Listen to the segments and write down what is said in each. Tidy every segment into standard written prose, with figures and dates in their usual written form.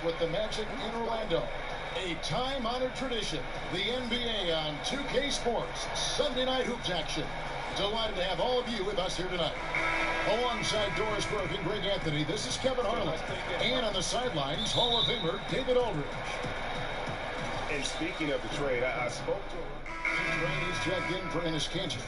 with the Magic in Orlando. A time-honored tradition, the NBA on 2K Sports Sunday Night Hoops action. Delighted to have all of you with us here tonight. Alongside Doris Burke and Greg Anthony, this is Kevin Harlan. And on the sidelines, Hall of Famer David Aldridge. And speaking of the trade, I spoke to him. Trade is checked in for Ennis Cantor.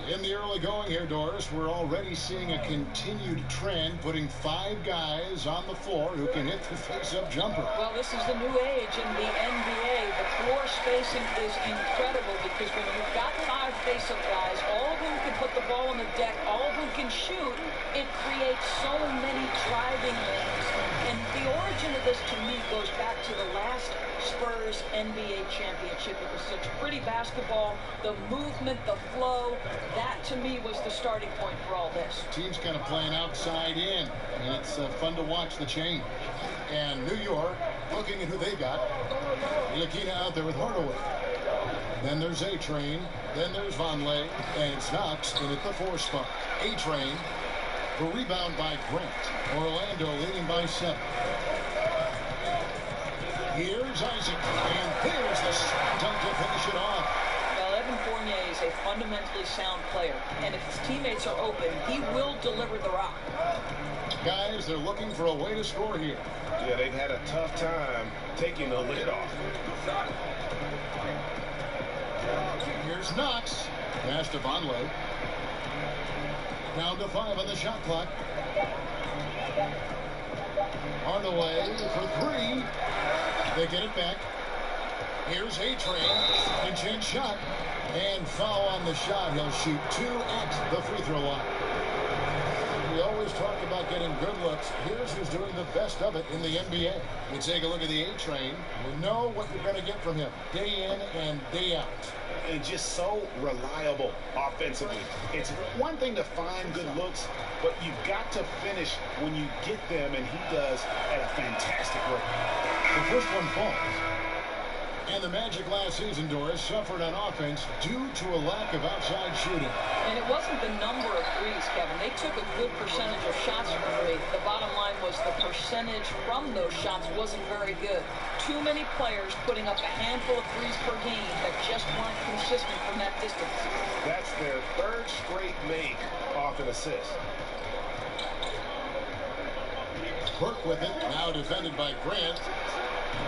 In the early going here, Doris, we're already seeing a continued trend, putting 5 guys on the floor who can hit the face-up jumper. Well, this is the new age in the NBA. The floor spacing is incredible because when you've got 5 face-up guys, all of whom can put the ball on the deck, all of whom can shoot, it creates so many driving lanes. And the origin of this, to me, goes back to the last Spurs NBA championship. It was such pretty basketball, the movement, the flow. That, to me, was the starting point for all this. Team's kind of playing outside in, and it's fun to watch the change. And New York, looking at who they got. Yakina out there with Hardaway. Then there's A-Train. Then there's Vonleh. And it's Knox in at the 4 spot. A-Train. The rebound by Grant. Orlando leading by 7. Here's Isaac. And there's the slam dunk to finish it off. Evan Fournier is a fundamentally sound player, and if his teammates are open, he will deliver the rock. Guys, they're looking for a way to score here. Yeah, they've had a tough time taking the lid off. Here's Knox. Pass to Vonleh. Down to 5 on the shot clock. Hardaway for 3. They get it back. Here's A-Train. Pinch-in shot. And foul on the shot. He'll shoot 2 at the free throw line. We always talk about getting good looks. Here's who's doing the best of it in the NBA. You take a look at the A-Train. You know what you're going to get from him day in and day out. And just so reliable offensively. It's one thing to find good looks, but you've got to finish when you get them, and he does at a fantastic rate. The first one falls. And the Magic last season, Doris, suffered on offense due to a lack of outside shooting. And it wasn't the number of threes, Kevin. They took a good percentage of shots from 3. The bottom line was the percentage from those shots wasn't very good. Too many players putting up a handful of threes per game that just weren't consistent from that distance. That's their 3rd straight make off an assist. Burke with it, now defended by Grant.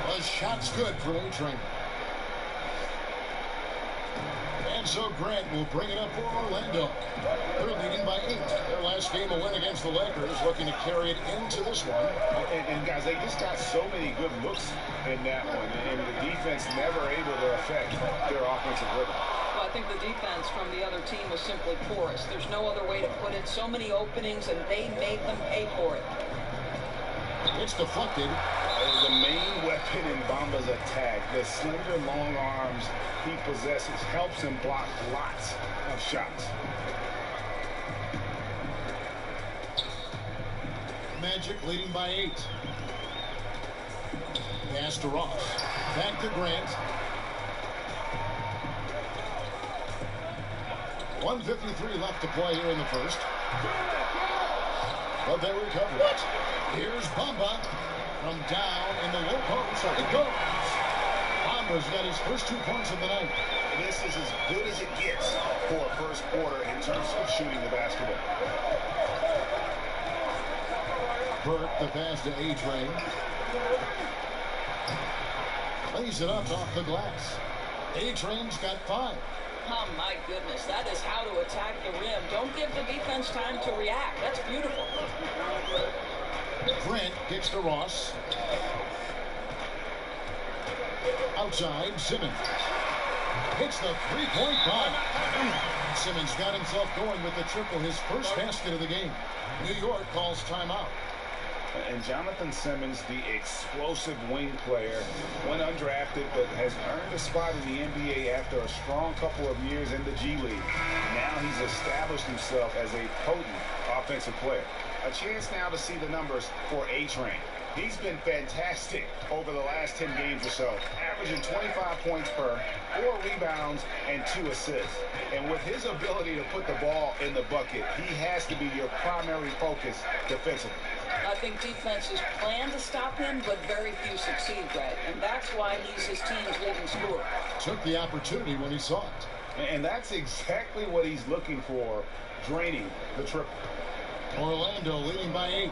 The shot's good for A-Train. And so Grant will bring it up for Orlando. They're leading by 8. Their last game, a win against the Lakers, looking to carry it into this one. And guys, they just got so many good looks in that one, and the defense never able to affect their offensive rhythm. Well, I think the defense from the other team was simply porous. There's no other way to put it. So many openings, and they made them pay for it. It's deflected. The main weapon in Bamba's attack, the slender long arms he possesses, helps him block lots of shots. Magic leading by 8. Pass to Ross. Back to Grant. 1:53 left to play here in the first. But they recover it. Here's Bamba from down in the low post. It goes. Bamba's got his first 2 points of the night. This is as good as it gets for a first quarter in terms of shooting the basketball. Burke, the pass to A-Train. Lays it up off the glass. A-Train's got 5. Oh, my goodness. That is how to attack the rim. Don't give the defense time to react. That's beautiful. Grant kicks to Ross. Outside, Simmons. Hits the three-point bomb. Simmons got himself going with the triple, his first basket of the game. New York calls timeout. And Jonathan Simmons, the explosive wing player, went undrafted but has earned a spot in the NBA after a strong couple of years in the G League. Now he's established himself as a potent offensive player. A chance now to see the numbers for A-Train. He's been fantastic over the last 10 games or so, averaging 25 points per, 4 rebounds, and 2 assists. And with his ability to put the ball in the bucket, he has to be your primary focus defensively. think defenses plan to stop him, but very few succeed, Greg. And that's why he's his team's leading scorer. Took the opportunity when he saw it. And that's exactly what he's looking for, draining the triple. Orlando leading by 8.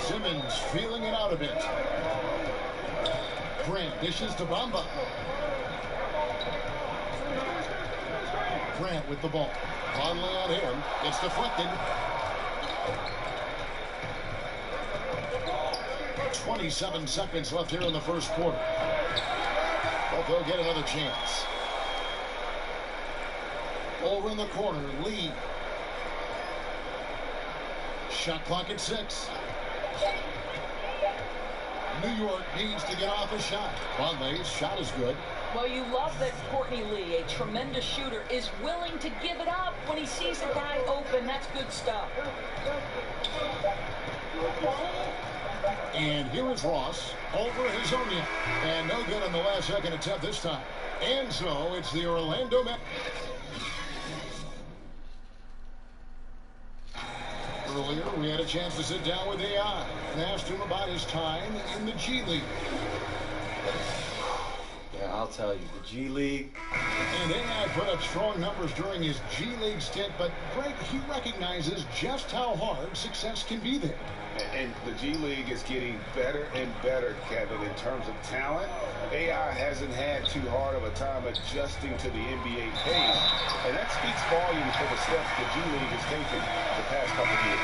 Simmons feeling it out a bit. Grant dishes to Bamba. Grant with the ball. Conley on him. It's deflected. 27 seconds left here in the first quarter. But they'll get another chance. Over in the corner, Lee. Shot clock at 6. New York needs to get off a shot. Conley's shot is good. Well, you love that Courtney Lee, a tremendous shooter, is willing to give it up when he sees a guy open. That's good stuff. And here is Ross over Hazonia. And no good on the last second attempt this time. And so it's the Orlando Magic. Earlier, we had a chance to sit down with AI and asked him about his time in the G League. Yeah, I'll tell you, the G League. And AI put up strong numbers during his G League stint, but Greg, he recognizes just how hard success can be there. And the G League is getting better and better, Kevin, in terms of talent. AI hasn't had too hard of a time adjusting to the NBA pace, and that speaks volumes for the steps the G League has taken the past couple of years.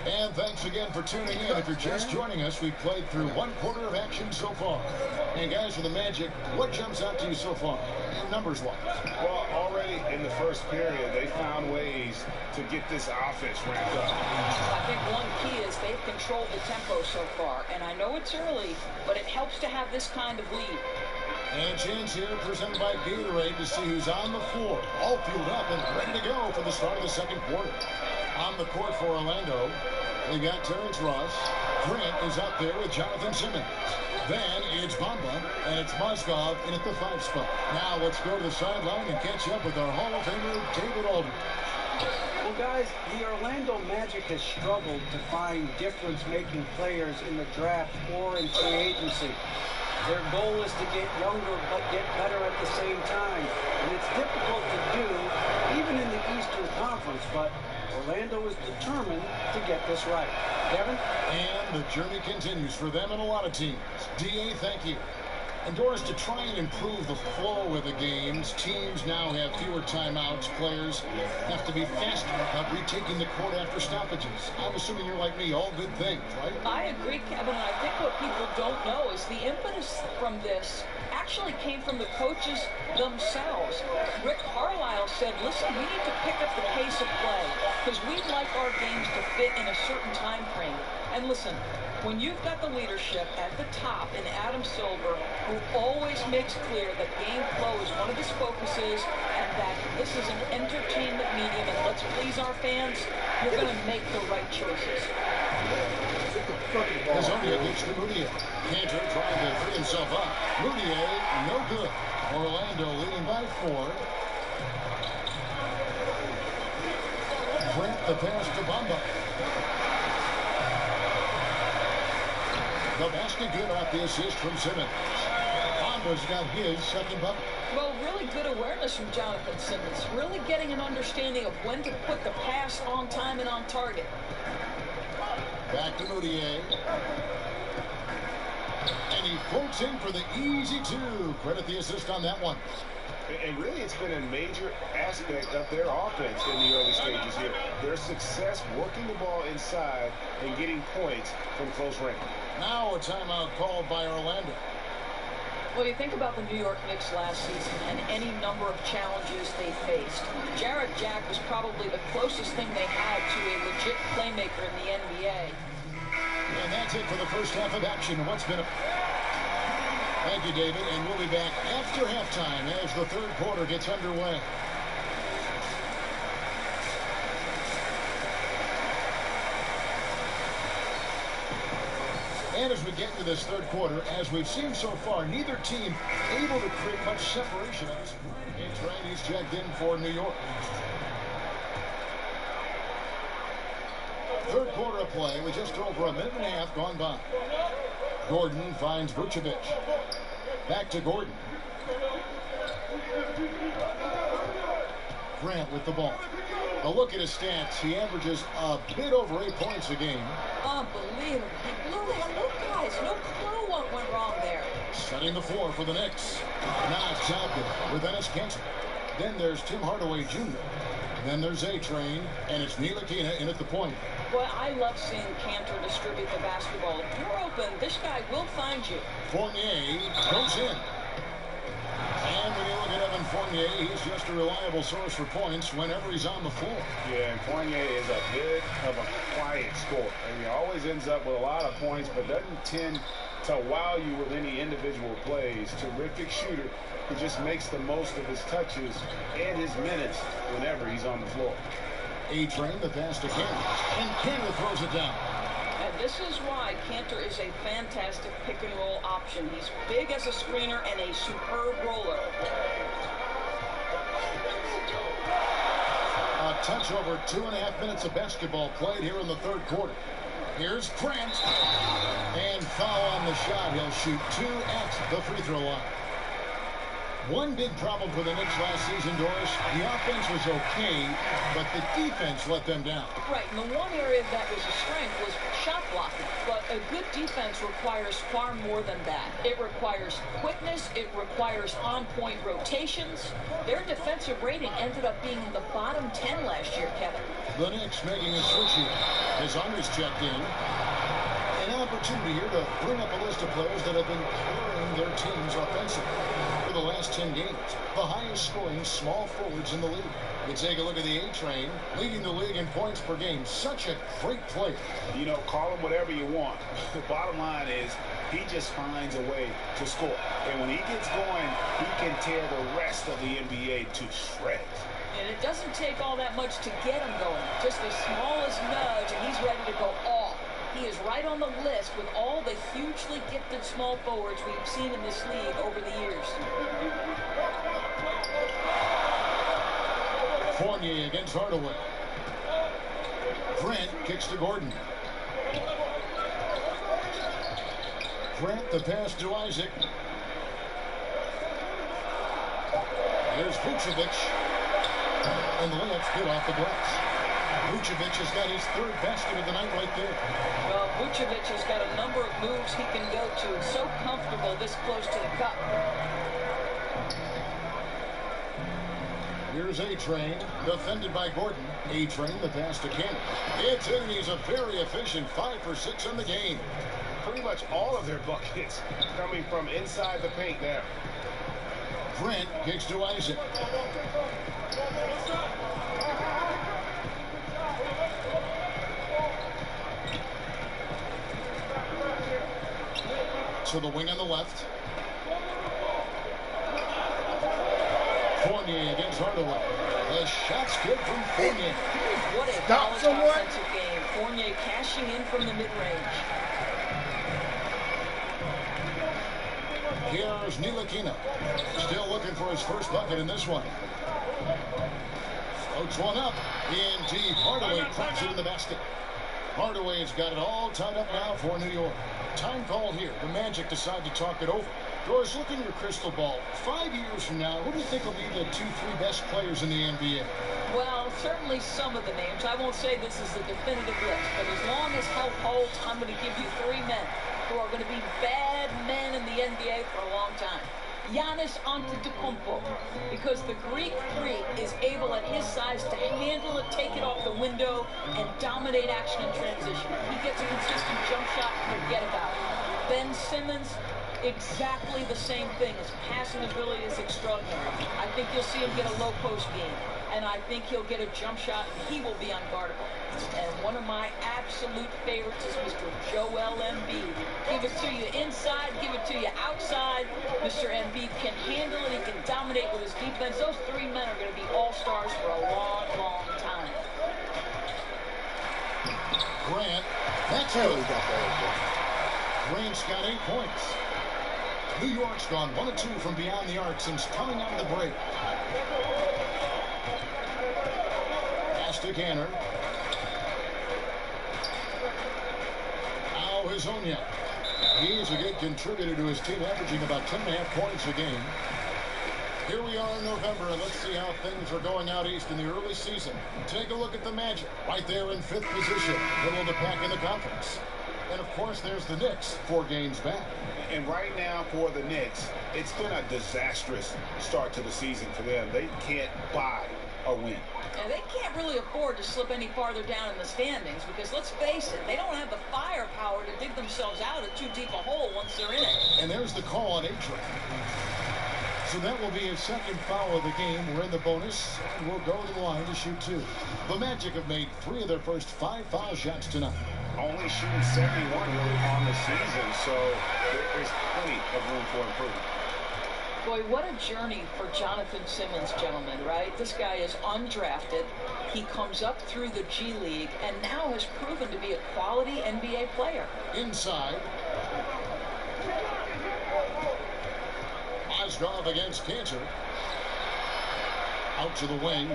And thanks again for tuning in. If you're just joining us, we've played through one quarter of action so far. And guys, for the Magic, what jumps out to you so far, numbers-wise? Well, already in the first period, they found ways to get this offense ramped up. I think one key is they've controlled the tempo so far. And I know it's early, but it helps to have this kind of lead. And a chance here presented by Gatorade to see who's on the floor. All fueled up and ready to go for the start of the second quarter. On the court for Orlando, we got Terrence Ross. Grant is out there with Jonathan Simmons. Then it's Bamba, and it's Mozgov in at the 5 spot. Now let's go to the sideline and catch up with our Hall of Famer, David Aldridge. Well, guys, the Orlando Magic has struggled to find difference-making players in the draft or in free agency. Their goal is to get younger but get better at the same time. And it's difficult to do, even in the Eastern Conference, but Orlando is determined to get this right. Kevin? And the journey continues for them and a lot of teams. DA, thank you. And Doris, to try and improve the flow of the games, teams now have fewer timeouts. Players have to be faster about retaking the court after stoppages. I'm assuming you're like me, all good things, right? I agree, Kevin. And I think what people don't know is the impetus from this actually came from the coaches themselves. Rick Carlisle said, listen, we need to pick up the pace of play because we'd like our games to fit in a certain time frame. And listen, when you've got the leadership at the top in Adam Silver, who always makes clear that game flow is one of his focuses and that this is an entertainment medium and let's please our fans, you're going to make the right choices. Hazonia gets to Moutier. Cantor trying to free himself up. Moutier, no good. Orlando leading by 4. Grant the pass to Bamba. The basket good off the assist from Simmons. Bamba's got his second bucket. Well, really good awareness from Jonathan Simmons. Really getting an understanding of when to put the pass on time and on target. Back to Moutier. And he floats in for the easy 2. Credit the assist on that one. And really, it's been a major aspect of their offense in the early stages here. Their success working the ball inside and getting points from close range. Now a timeout called by Orlando. Well, you think about the New York Knicks last season and any number of challenges they faced. Jarrett Jack was probably the closest thing they had to a legit playmaker in the NBA. And that's it for the first half of action. What's been a... Thank you, David, and we'll be back after halftime as the third quarter gets underway. And as we get into this third quarter, as we've seen so far, neither team able to create much separation. A-Train, he's checked in for New York. Third quarter of play with just over a minute and a half gone by. Gordon finds Vucevic. Back to Gordon. Grant with the ball. A look at his stats. He averages a bit over 8 points a game. Unbelievable. He blew that. Look, guys, no clue what went wrong there. Setting the floor for the Knicks. Now it's Joplin with Ennis Cantor. Then there's Tim Hardaway Jr. Then there's A-Train, and it's Ntilikina in at the point. Boy, I love seeing Cantor distribute the basketball. If you're open, this guy will find you. Fournier goes in. And when you look at Evan Fournier, he's just a reliable source for points whenever he's on the floor. Yeah, and Fournier is a bit of a quiet scorer. He always ends up with a lot of points, but doesn't tend to wow you with any individual plays. Terrific shooter who just makes the most of his touches and his minutes whenever he's on the floor. A-Train, the pass to Cantor. And Cantor throws it down. And this is why Cantor is a fantastic pick-and-roll option. He's big as a screener and a superb roller. A touch over 2.5 minutes of basketball played here in the third quarter. Here's Grant. And foul on the shot. He'll shoot 2 at the free throw line. One big problem for the Knicks last season, Doris, the offense was okay, but the defense let them down. Right, and the one area that was a strength was shot blocking. But a good defense requires far more than that. It requires quickness. It requires on-point rotations. Their defensive rating ended up being in the bottom 10 last year, Kevin. The Knicks making a switch here. As Andres checked in. An opportunity here to bring up a list of players that have been carrying their teams offensively for the last 10 games. The highest scoring small forwards in the league. You take a look at the A-Train, leading the league in points per game. Such a great player. You know, call him whatever you want. The bottom line is he just finds a way to score. And when he gets going, he can tear the rest of the NBA to shreds. And it doesn't take all that much to get him going. Just the smallest nudge, and he's ready to go off. He is right on the list with all the hugely gifted small forwards we've seen in this league over the years. Fournier against Hardaway. Grant kicks to Gordon. Grant the pass to Isaac. Here's Vucevic. And the layup's good off the glass. Vucevic has got his third basket of the night right there. Well, Vucevic has got a number of moves he can go to. It's so comfortable this close to the cup. Here's A-Train, defended by Gordon. A-Train, the pass to Cantor. It's in, he's a very efficient 5 for 6 in the game. Pretty much all of their buckets coming from inside the paint now. Grant kicks to Isaac. To the wing on the left. Fournier against Hardaway. The shot's good from Fournier. What a college offensive game. Fournier cashing in from the mid-range. Here's Ntilikina. Still looking for his first bucket in this one. Floats one up. In deep. Hardaway cracks it in the basket. Hardaway's got it all tied up now for New York. Time called here. The Magic decide to talk it over. Doris, look in your crystal ball. 5 years from now, who do you think will be the 2-3 best players in the NBA? Well, certainly some of the names. I won't say this is the definitive list, but as long as health holds, I'm going to give you 3 men who are going to be bad men in the NBA for a long time. Giannis Antetokounmpo, because the Greek freak is able at his size to handle it, take it off the window, and dominate action in transition. He gets a consistent jump shot, forget about it. Ben Simmons, exactly the same thing. His passing ability is extraordinary. I think you'll see him get a low post game, and I think he'll get a jump shot, and he will be unguardable. And one of my absolute favorites is Mr. Joel Embiid. Give it to you inside, give it to you outside. Mr. Embiid can handle it. He can dominate with his defense. Those 3 men are going to be all-stars for a long, long time. Grant, that's good. Grant's got 8 points. New York's gone 1 of 2 from beyond the arc since coming out of the break. Pass to Ganner. Now Hazonia. He's a good contributor to his team, averaging about 10.5 points a game. Here we are in November, and let's see how things are going out east in the early season. Take a look at the Magic, right there in 5th position, middle of the pack in the conference. And, of course, there's the Knicks, 4 games back. And right now for the Knicks, it's been a disastrous start to the season for them. They can't buy a win. And they can't really afford to slip any farther down in the standings because, let's face it, they don't have the firepower to dig themselves out of too deep a hole once they're in it. And there's the call on A-Train. So that will be his 2nd foul of the game. We're in the bonus, and we'll go to the line to shoot 2. The Magic have made 3 of their first 5 foul shots tonight. Only shooting 71 really on the season, so there is plenty of room for improvement. Boy, what a journey for Jonathan Simmons, gentlemen, right? This guy is undrafted. He comes up through the G League and now has proven to be a quality NBA player. Inside. Mozgov against Cantor. Out to the wing.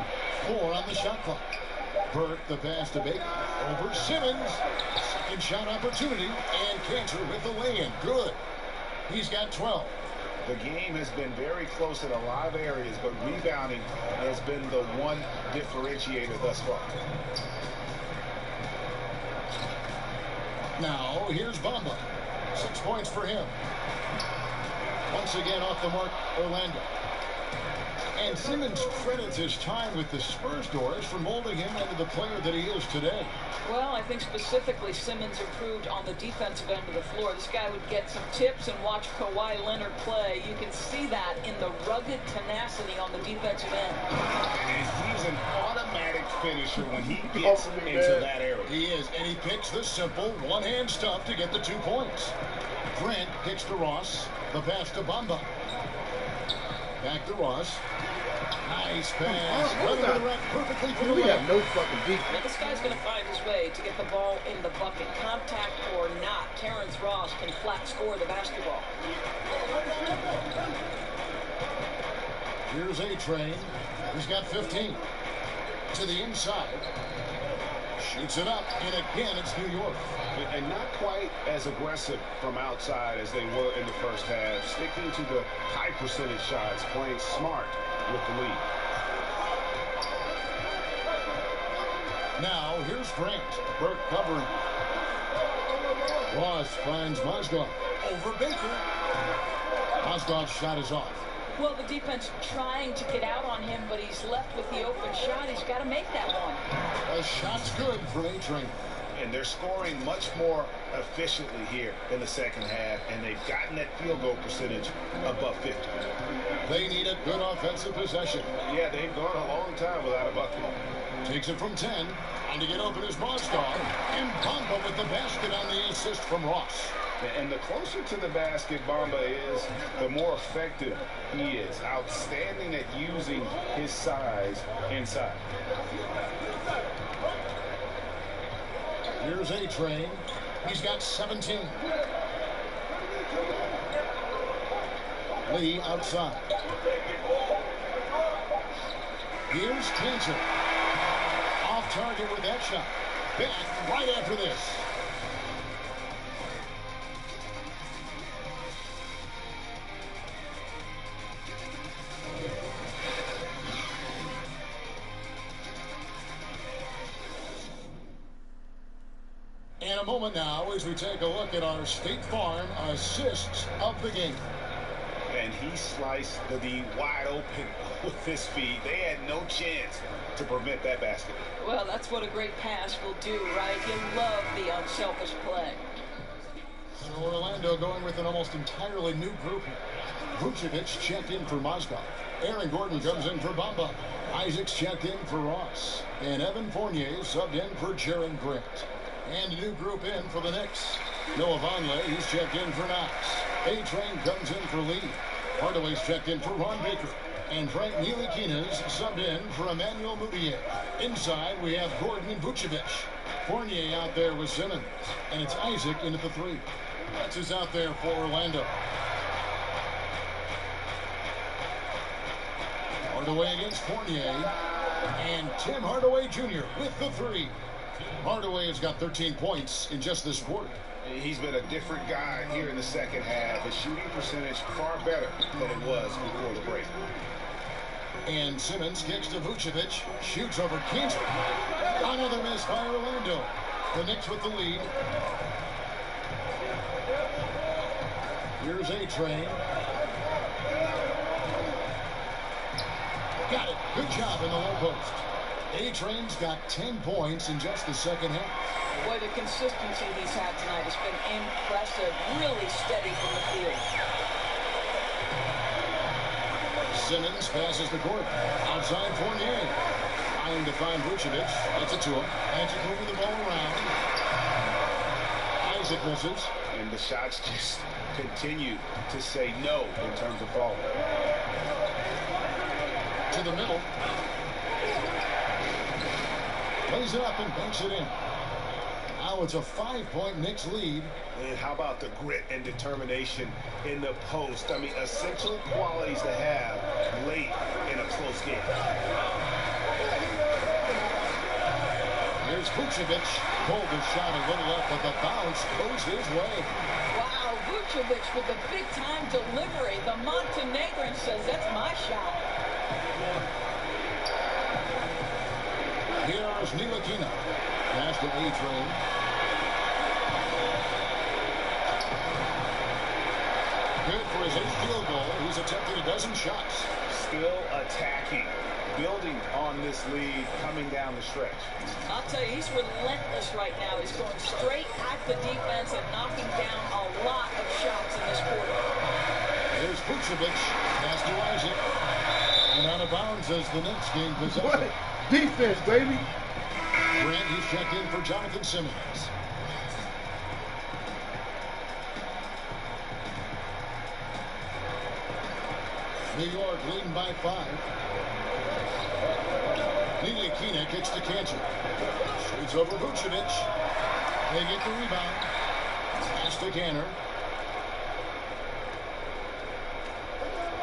4 on the shot clock. Burke, the pass to Baker. Over Simmons. Second shot opportunity. And Cantor with the lay-in. Good. He's got 12. The game has been very close in a lot of areas, but rebounding has been the one differentiator thus far. Now, here's Bamba. 6 points for him. Once again off the mark, Orlando. And Simmons credits his time with the Spurs doors for molding him into the player that he is today. Well, I think specifically Simmons improved on the defensive end of the floor. This guy would get some tips and watch Kawhi Leonard play. You can see that in the rugged tenacity on the defensive end. And he's an automatic finisher when he gets into that area. He is, and he picks the simple one-hand stuff to get the 2 points. Grant kicks to Ross. The pass to Bamba. Back to Ross. Nice pass. Running to the rack perfectly for the We have layup. no fucking defense. Now, this guy's going to find his way to get the ball in the bucket. Contact or not, Terrence Ross can flat score the basketball. Here's A-Train. He's got 15. To the inside. Shoots it up, and again, it's New York. And not quite as aggressive from outside as they were in the first half. Sticking to the high percentage shots, playing smart with the lead. Now, here's Grant. Burke covering. Ross finds Mozgov. Over Baker. Mozgov's shot is off. Well, the defense trying to get out on him, but he's left with the open shot. He's got to make that one. A shot's good from A-Train. And they're scoring much more efficiently here in the second half, and they've gotten that field goal percentage above 50. They need a good offensive possession. Yeah, they've gone a long time without a bucket. Takes it from 10. And to get open is Mozgov. And Bamba with the basket on the assist from Ross. And the closer to the basket Bamba is, the more effective he is. Outstanding at using his size inside. Here's A-Train. He's got 17. Lee outside. Here's Cantor. Off target with that shot. Back right after this. In a moment now, as we take a look at our State Farm assists of the game. And he sliced the D wide open with his feet. They had no chance to prevent that basket. Well, that's what a great pass will do, right? You love the unselfish play. So Orlando going with an almost entirely new group here. Vucevic checked in for Mozgov. Aaron Gordon comes in for Bamba. Isaacs checked in for Ross. And Evan Fournier subbed in for Jaren Grant. And a new group in for the Knicks. Noah Vonleh, he's checked in for Knox. A-Train comes in for Lee. Hardaway's checked in for Ron Baker. And Frank Ntilikina's subbed in for Emmanuel Mudiay. Inside, we have Gordon and Vucevic. Fournier out there with Simmons. And it's Isaac into the 3. That's who's out there for Orlando. Hardaway against Fournier. And Tim Hardaway Jr. with the three. Hardaway has got 13 points in just this quarter. He's been a different guy here in the second half. His shooting percentage far better than it was before the break. And Simmons kicks to Vucevic. Shoots over Keener. Another miss by Orlando. The Knicks with the lead. Here's A-Train. Got it. Good job in the low post. A-Train's got 10 points in just the second half. Boy, the consistency he's had tonight has been impressive. Really steady from the field. Simmons passes the court. Outside Fournier. Trying to find Vucevic. Gets it to him. Magic moving the ball around. Isaac misses. And the shots just continue to say no in terms of falling. To the middle. Plays it up and banks it in. Now it's a 5-point Knicks lead. And how about the grit and determination in the post? I mean, essential qualities to have late in a close game. Here's Vucevic. Pulled the shot a little up, but the bounce goes his way. Wow, Vucevic with the big-time delivery. The Montenegrin says, that's my shot. Here's Ntilikina. Pass to A-Train. Good for his 8th field goal. He's attempted a dozen shots. Still attacking, building on this lead coming down the stretch. I'll tell you, he's relentless right now. He's going straight at the defense and knocking down a lot of shots in this quarter. Here's Vucevic. Pass to Isaac. And out of bounds as the Knicks gain possession. What? Defense, baby. Grant, he's checked in for Jonathan Simmons. New York leading by 5. Ntilikina kicks to Cantor. Shoots over Vucevic. They get the rebound. Pass to Cantor.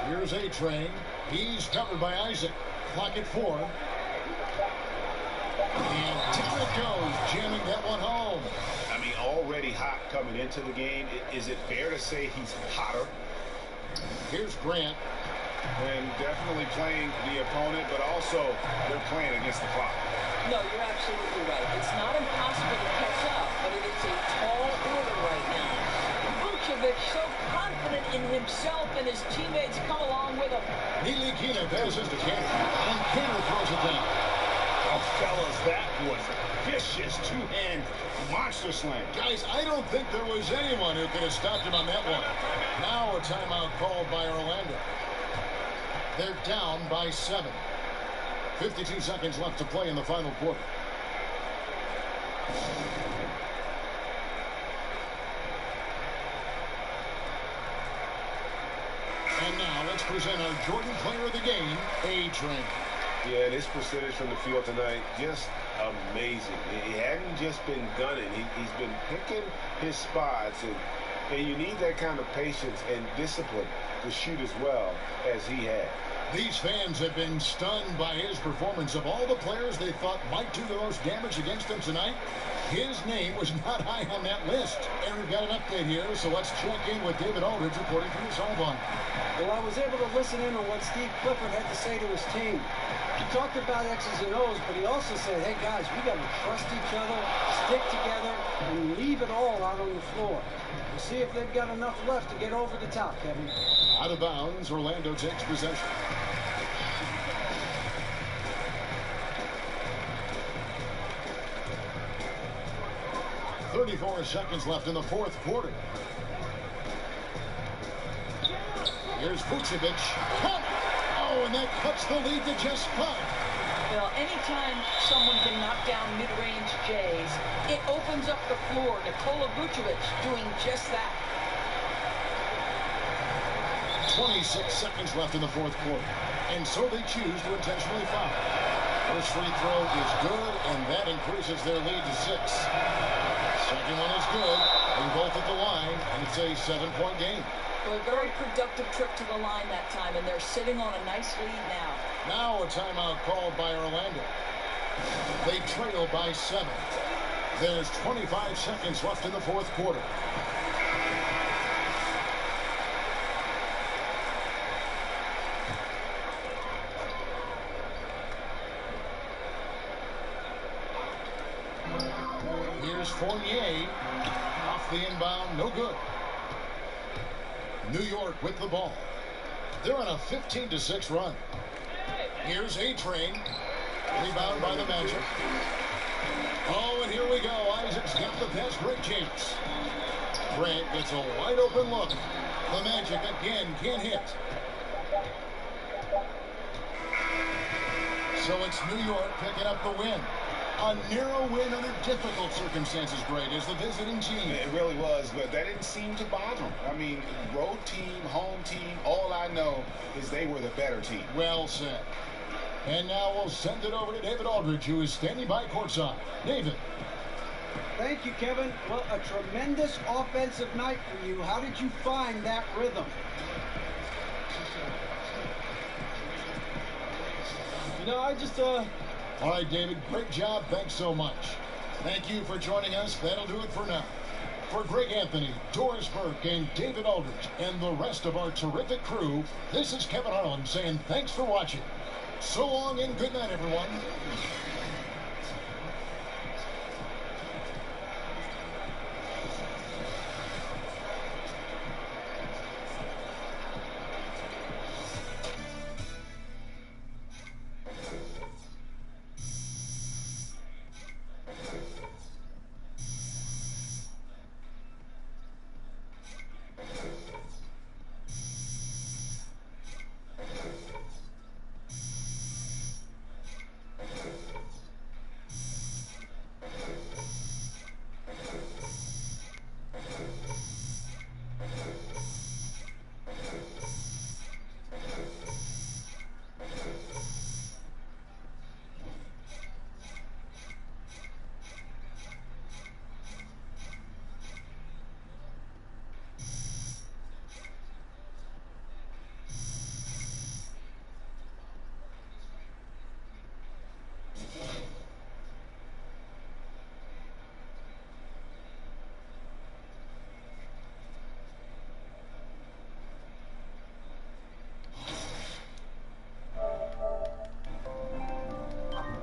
Here's A-Train. He's covered by Isaac. Clock at 4. And down it goes, jamming that one home. I mean, already hot coming into the game. Is it fair to say he's hotter? Here's Grant. And definitely playing the opponent, but also they're playing against the clock. No, you're absolutely right. It's not impossible to catch up, but it is a tall order right now. Vucevic so confident in himself and his teammates come along with him. Ntilikina passes to Cantor, and Cantor throws it down. Oh, fellas, that was vicious two-hand monster slam. Guys, I don't think there was anyone who could have stopped him on that one. Now a timeout called by Orlando. They're down by 7. 52 seconds left to play in the final quarter. And now let's present our Jordan Player of the Game, A-Train. Yeah, and his percentage from the field tonight, just amazing. He hadn't just been gunning. He's been picking his spots, and you need that kind of patience and discipline to shoot as well as he had. These fans have been stunned by his performance. Of all the players they thought might do the most damage against them tonight, his name was not high on that list. And we've got an update here, so let's check in with David Aldridge reporting from the sideline. Well, I was able to listen in on what Steve Clifford had to say to his team. He talked about X's and O's, but he also said, hey, guys, we got to trust each other, stick together, and leave it all out on the floor. We'll see if they've got enough left to get over the top, Kevin. Out of bounds, Orlando takes possession. .34 seconds left in the fourth quarter. Here's Vucevic. Oh, and that cuts the lead to just 5. Well, anytime someone can knock down mid-range J's, it opens up the floor. Nikola Vucevic doing just that. 26 seconds left in the fourth quarter. And so they choose to intentionally foul. First free throw is good, and that increases their lead to 6. Second one is good. They both at the line, and it's a 7-point game. Well, a very productive trip to the line that time, and they're sitting on a nice lead now. Now a timeout called by Orlando. They trail by 7. There's 25 seconds left in the fourth quarter. Here's Fournier. Off the inbound, no good. New York with the ball. They're on a 15-6 run. Here's A-Train. Rebound by the Magic. Oh, and here we go. Isaac's got the pass. Great chance. Grant gets a wide open look. The Magic again can't hit. So it's New York picking up the win. A narrow win under difficult circumstances, great, as the visiting team. It really was, but that didn't seem to bother them. I mean, road team, home team, all I know is they were the better team. Well said. And now we'll send it over to David Aldridge, who is standing by courtside. David. Thank you, Kevin. Well, a tremendous offensive night for you. How did you find that rhythm? You know, I just, All right, David, great job. Thanks so much. Thank you for joining us. That'll do it for now. For Greg Anthony, Doris Burke, and David Aldridge, and the rest of our terrific crew, this is Kevin Harlan saying thanks for watching. So long and good night, everyone.